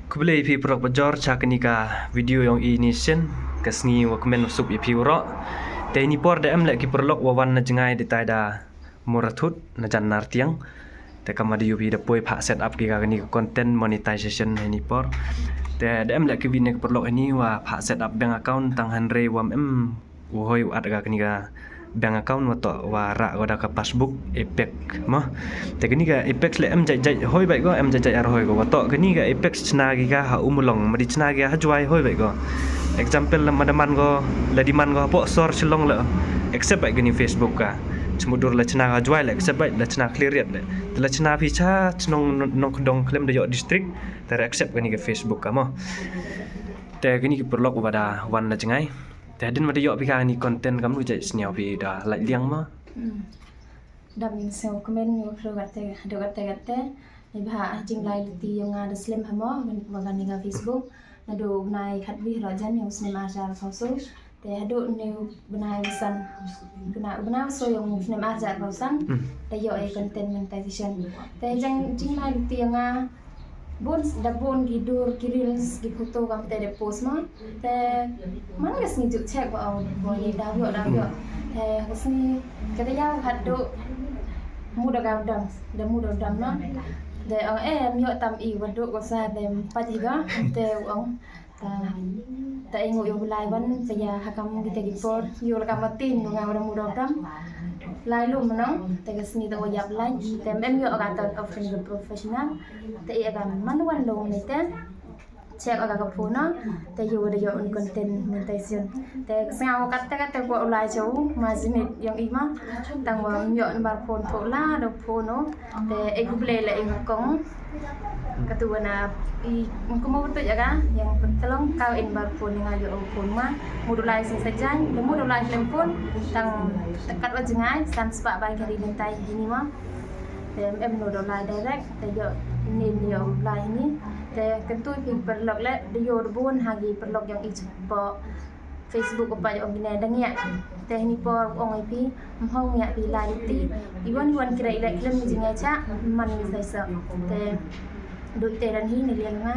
Kubelai pi prok bajor cak ni ka video yang ini sen kasngi wa komen masuk pi uro. Te ini por da em lek ki perlok wa wan na jengai de tai da muratut na jan nar tiang. Te kama di upi da poi pak set up ki ka ni content monetization ini por. Te da em lek ki vin ki perlok ini wa pak set up bank account tang hanre wa em wa hoi at ka ni ka bank account wa to wa ra ko da ka passbook epek mah te kini ka epek le em jai jai hoi bai ko em jai jai ar hoi ko wa to kini ka epek chna gi ka ha umulong ma di chna gi ha jwai hoi bai ko example la madaman ko la di man ko po sor chlong la accept bai kini facebook ka semudur la chna ga jwai la accept bai la chna clear yet le la chna pi cha chnong nong kdong klem de yo district te accept kini ka facebook ka mah te kini ki perlok wa da wan la jengai Tadin mada yok pika ni konten kamu jai seniau pi dah like liang mah. Đam mình sau comment nhiều rồi gạt để bà trình lại thì yung ada slim hamo và gần ngay Facebook là đồ này khát vi rồi dân yung sinema ra phao số để đồ new benai visan benai so yung sinema ra phao san để yok content monetization để jang trình lại thì yung bon da bon gidur kirils gi foto kam te de post ma te man gas ni juk check wa bo ni da yo te gasni kata ya hat do muda gadam da muda dam na de em yo tam I wa do ko sa de pa ji ga te ong ta ingo yo lai ban te ya hakam kita gi por yo la kam tin nga wa muda dam lai lu menang te gasni ta wajab lai te em yo ga ta offering the professional te I akan manuan long ni te check aga ka phone te yo de yo content monetization te sang ka te ko lai chau ma jinit yang ima tang wa yo bar phone tho la do phone no te e play la ing kong katuana I ko mo tu jaga yang pentelong kau in bar phone nga yo phone ma modulai sing saja de modulai phone tang tekat wa jengai san spa bai kari lentai gini ma em modulai direct te yo nin yo lai ni te kentui pi perlok le de yo bon hagi perlok yang I po Facebook apa yang gini dengya te ni por ong I pi mhong ya pi lai ti iwan kira ile klem jinga cha man mi sai sa te doi te dan hi ni liang nga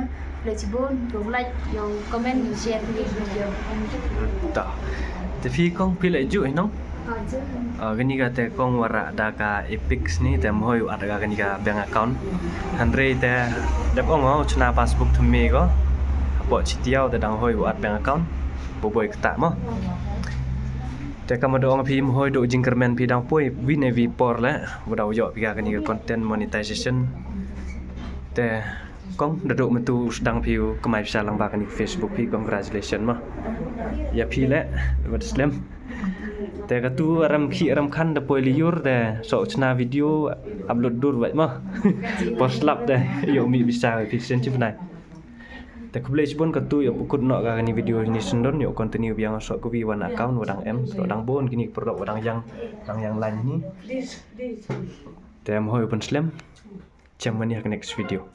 le chibon go like yo comment yo share video Ta. Tapi kong pilih ju no? Gini ka te kong wara da ka Epix ni te mohoi ada ka gini ka bank account. Hanre te dep ong au chna passbook thme ko. Apo chitiao te dang hoi wat bank account. Boboi kata mo. Te ka modo ong pi mohoi do jingkermen pi dang poi win evi por la. Bodau yo pi ka gini ka content monetization. Te kong duduk metu sedang piu kemai bisa lang bakan di Facebook pi congratulations mah. Ya pi le buat slam. Te katu aram ki aram kan da poi liur de so chna video upload dur vậy mah. Post lap de yo mi bisa efficient chip nai. Te kublai chibon katu yo pukut no ka ni video ni sendon yo continue biang so ko bi wan account wadang em wadang bon kini produk wadang yang lain ni. Te mohoi pun slam. Jam mani next video.